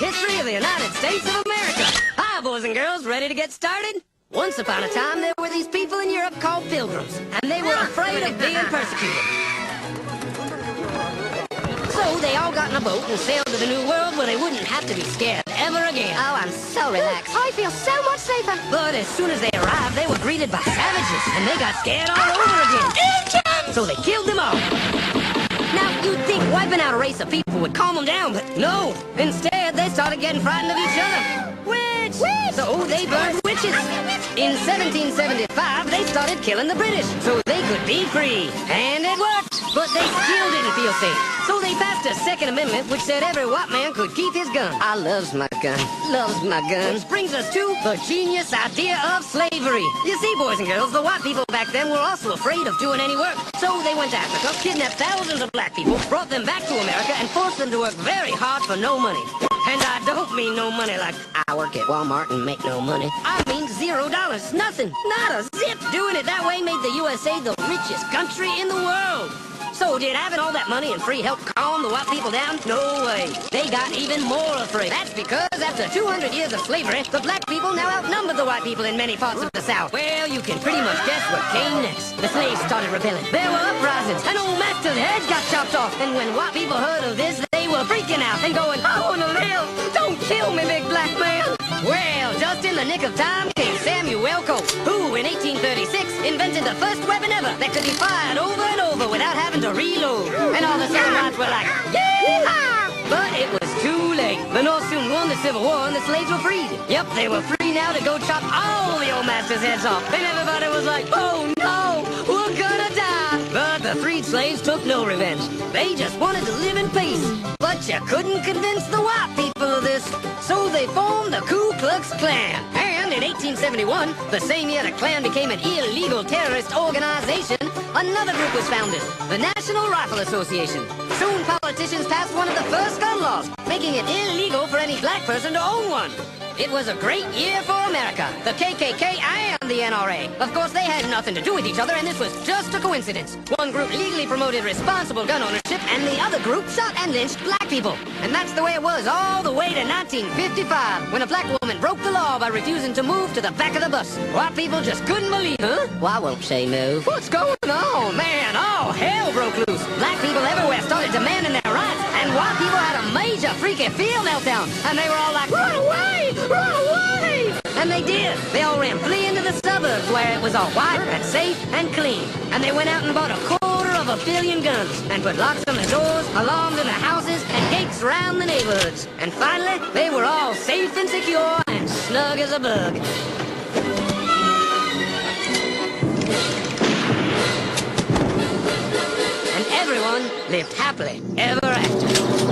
history of the United States of America. Hi, boys and girls, ready to get started? Once upon a time, there were these people in Europe called pilgrims, and they were afraid of being persecuted. So they all got in a boat and sailed to the New World where they wouldn't have to be scared ever again. Oh, I'm so relaxed. I feel so much safer. But as soon as they arrived, they were greeted by savages, and they got scared all over again. So they killed them all. Now, you'd think wiping out a race of people would calm them down, but no. Instead, they started getting frightened of each other. Witch! So they burned witches. In 1775, they started killing the British so they could be free. And it worked. But they still didn't feel safe. So they passed a Second Amendment which said every white man could keep his gun. I loves my gun. Loves my gun. Which brings us to the genius idea of slavery. You see, boys and girls, the white people back then were also afraid of doing any work. So they went to Africa, kidnapped thousands of black people, brought them back to America, and forced them to work very hard for no money. And I don't mean no money like I work at Walmart and make no money. I mean $0. Nothing. Not a zip. Doing it that way made the USA the richest country in the world. So did having all that money and free help calm the white people down? No way. They got even more afraid. That's because after 200 years of slavery, the black people now outnumbered the white people in many parts of the South. Well, you can pretty much guess what came next. The slaves started rebelling. There were uprisings. An old master's head got chopped off. And when white people heard of this, they were freaking out and going, I want to live. Don't kill me, big black man. Well, just in the nick of time came Samuel Colt, who in 1836 invented the first weapon ever that could be fired over and over without having to reload. And all the southern whites were like, yeah! But it was too late. The North soon won the Civil War and the slaves were freed. Yep, they were free now to go chop all the old masters' heads off. And everybody was like, oh no, we're gonna die. But the freed slaves took no revenge. They just wanted to live in peace. But you couldn't convince the white people of this. So they formed the Ku Klux Klan. And in 1871, the same year the Klan became an illegal terrorist organization, another group was founded, the National Rifle Association. Soon politicians passed one of the first gun laws, making it illegal for any black person to own one. It was a great year for America, the KKK and the NRA. Of course, they had nothing to do with each other, and this was just a coincidence. One group legally promoted responsible gun ownership, and the other group shot and lynched black people. And that's the way it was all the way to 1955, when a black woman broke the law by refusing to move to the back of the bus. White people just couldn't believe, huh? Why won't she move? What's going on, man? All hell broke loose. Black people everywhere started demanding their rights, and white people had a major freaky field meltdown, and they were all like, run away! Run away! And they did. They all ran fleeing to the suburbs where it was all white and safe and clean. And they went out and bought 250 million guns and put locks on the doors, alarms in the houses, and gates around the neighborhoods. And finally, they were all safe and secure and snug as a bug. And everyone lived happily ever after.